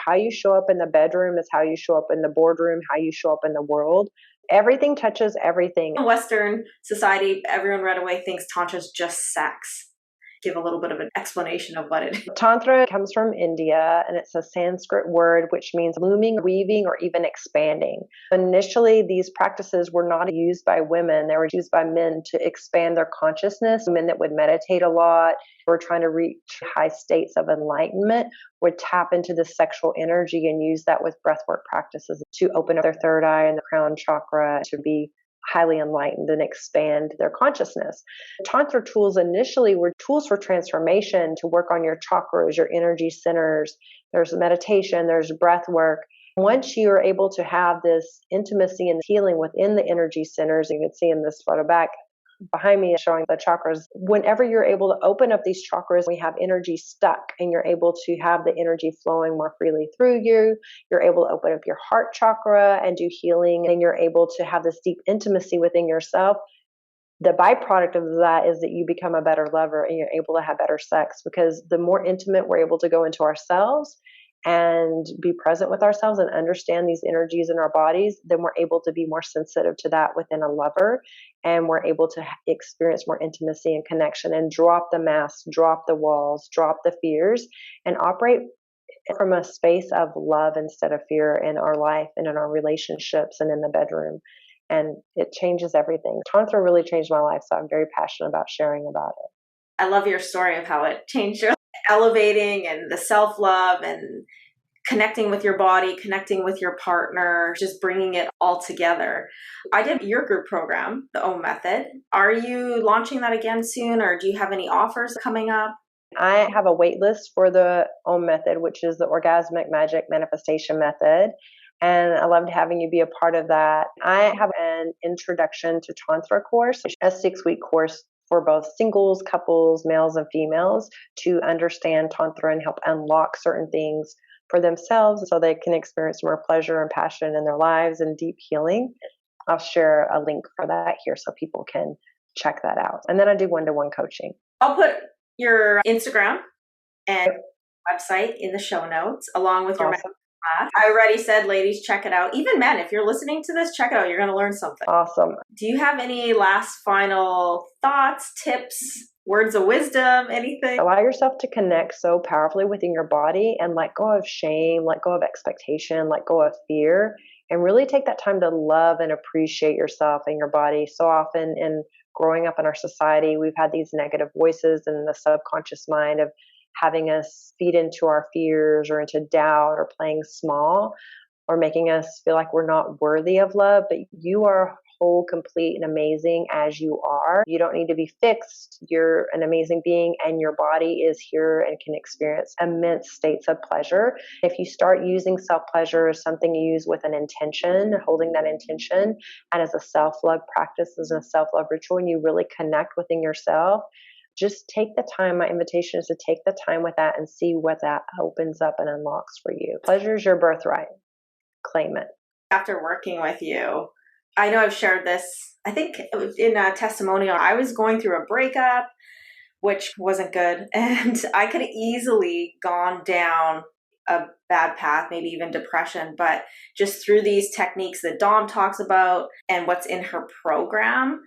how you show up in the bedroom is how you show up in the boardroom, how you show up in the world. Everything touches everything. In Western society, everyone right away thinks Tantra is just sex. Give a little bit of an explanation of what it is. Tantra comes from India, and it's a Sanskrit word which means looming, weaving, or even expanding. Initially, these practices were not used by women. They were used by men to expand their consciousness. Men that would meditate a lot, were trying to reach high states of enlightenment, would tap into the sexual energy and use that with breathwork practices to open up their third eye and the crown chakra to be highly enlightened and expand their consciousness. Tantra tools initially were tools for transformation, to work on your chakras, your energy centers. There's meditation, there's breath work. Once you are able to have this intimacy and healing within the energy centers, you can see in this photo back behind me showing the chakras. Whenever you're able to open up these chakras, we have energy stuck, and you're able to have the energy flowing more freely through you. You're able to open up your heart chakra and do healing, and you're able to have this deep intimacy within yourself. The byproduct of that is that you become a better lover and you're able to have better sex, because the more intimate we're able to go into ourselves and be present with ourselves and understand these energies in our bodies, then we're able to be more sensitive to that within a lover, and we're able to experience more intimacy and connection and drop the masks, drop the walls, drop the fears, and operate from a space of love instead of fear in our life and in our relationships and in the bedroom. And it changes everything. Tantra really changed my life, so I'm very passionate about sharing about it. I love your story of how it changed your life. Elevating and the self-love and connecting with your body, connecting with your partner, just bringing it all together. I did your group program, the OM Method. Are you launching that again soon, or do you have any offers coming up? I have a wait list for the OM Method, which is the Orgasmic Magic Manifestation Method. And I loved having you be a part of that. I have an introduction to Tantra course, a 6-week course for both singles, couples, males and females, to understand Tantra and help unlock certain things for themselves so they can experience more pleasure and passion in their lives and deep healing. I'll share a link for that here so people can check that out. And then I do one-to-one coaching. I'll put your Instagram and website in the show notes along with your Awesome. I already said, ladies, check it out. Even men, if you're listening to this, check it out. You're going to learn something. Awesome. Do you have any last final thoughts, tips, words of wisdom, anything? Allow yourself to connect so powerfully within your body and let go of shame, let go of expectation, let go of fear, and really take that time to love and appreciate yourself and your body. So often in growing up in our society, we've had these negative voices in the subconscious mind of having us feed into our fears or into doubt or playing small or making us feel like we're not worthy of love. But you are whole, complete, and amazing as you are. You don't need to be fixed. You're an amazing being, and your body is here and can experience immense states of pleasure. If you start using self-pleasure as something you use with an intention, holding that intention, and as a self-love practice, as a self-love ritual, and you really connect within yourself, just take the time. My invitation is to take the time with that and see what that opens up and unlocks for you. Pleasure is your birthright. Claim it. After working with you, I know I've shared this, I think it was in a testimonial. I was going through a breakup, which wasn't good. And I could have easily gone down a bad path, maybe even depression. But just through these techniques that Dom talks about and what's in her program,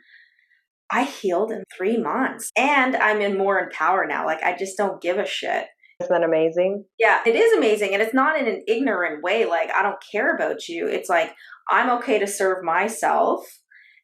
I healed in 3 months, and I'm in more empowered now. Like, I just don't give a shit. Isn't that amazing? Yeah, it is amazing. And it's not in an ignorant way. Like, I don't care about you. It's like, I'm okay to serve myself,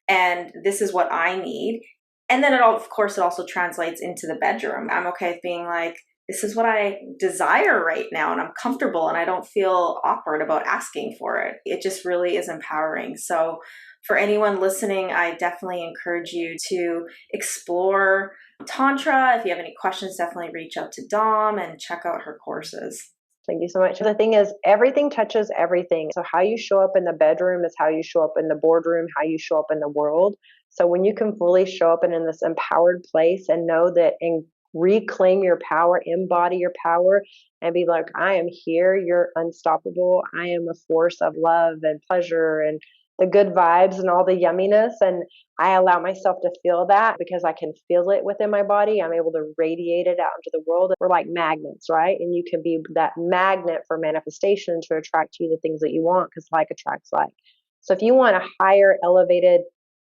and this is what I need. And then of course, it also translates into the bedroom. I'm okay with being like, this is what I desire right now, and I'm comfortable, and I don't feel awkward about asking for it. It just really is empowering. So for anyone listening, I definitely encourage you to explore Tantra. If you have any questions, definitely reach out to Dom and check out her courses. Thank you so much. The thing is, everything touches everything. So how you show up in the bedroom is how you show up in the boardroom, how you show up in the world. So when you can fully show up in this empowered place and know that and reclaim your power, embody your power, and be like, I am here, you're unstoppable. I am a force of love and pleasure and the good vibes and all the yumminess. And I allow myself to feel that because I can feel it within my body. I'm able to radiate it out into the world. We're like magnets, right? And you can be that magnet for manifestation to attract to you the things that you want, because like attracts like. So if you want a higher elevated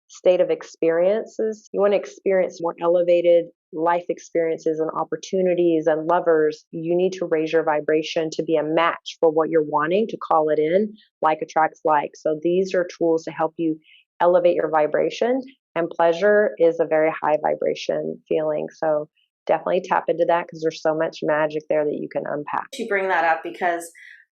state of experiences, you want to experience more elevated life experiences and opportunities and lovers, you need to raise your vibration to be a match for what you're wanting, to call it in. Like attracts like. So these are tools to help you elevate your vibration, and pleasure is a very high vibration feeling. So definitely tap into that, because there's so much magic there that you can unpack. You bring that up because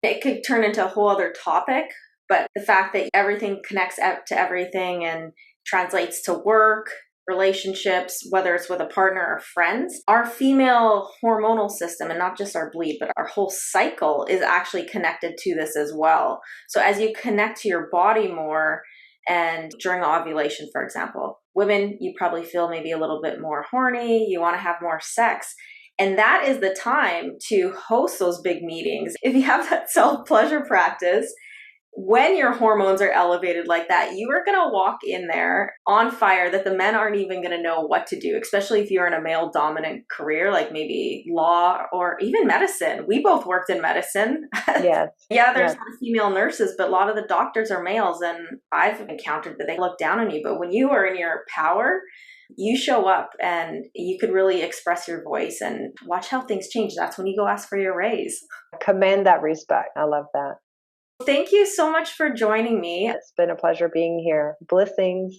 it could turn into a whole other topic, but the fact that everything connects to everything and translates to work, relationships, whether it's with a partner or friends, our female hormonal system, and not just our bleed, but our whole cycle is actually connected to this as well. So as you connect to your body more, and during ovulation, for example, women, you probably feel maybe a little bit more horny, you want to have more sex. And that is the time to host those big meetings. If you have that self-pleasure practice, when your hormones are elevated like that, you are going to walk in there on fire that the men aren't even going to know what to do, especially if you're in a male dominant career, like maybe law or even medicine. We both worked in medicine. Yes. Yeah, there's female nurses, but a lot of the doctors are males, and I've encountered that they look down on you. But when you are in your power, you show up and you could really express your voice and watch how things change. That's when you go ask for your raise. Command that respect. I love that. Thank you so much for joining me. It's been a pleasure being here. Blissings.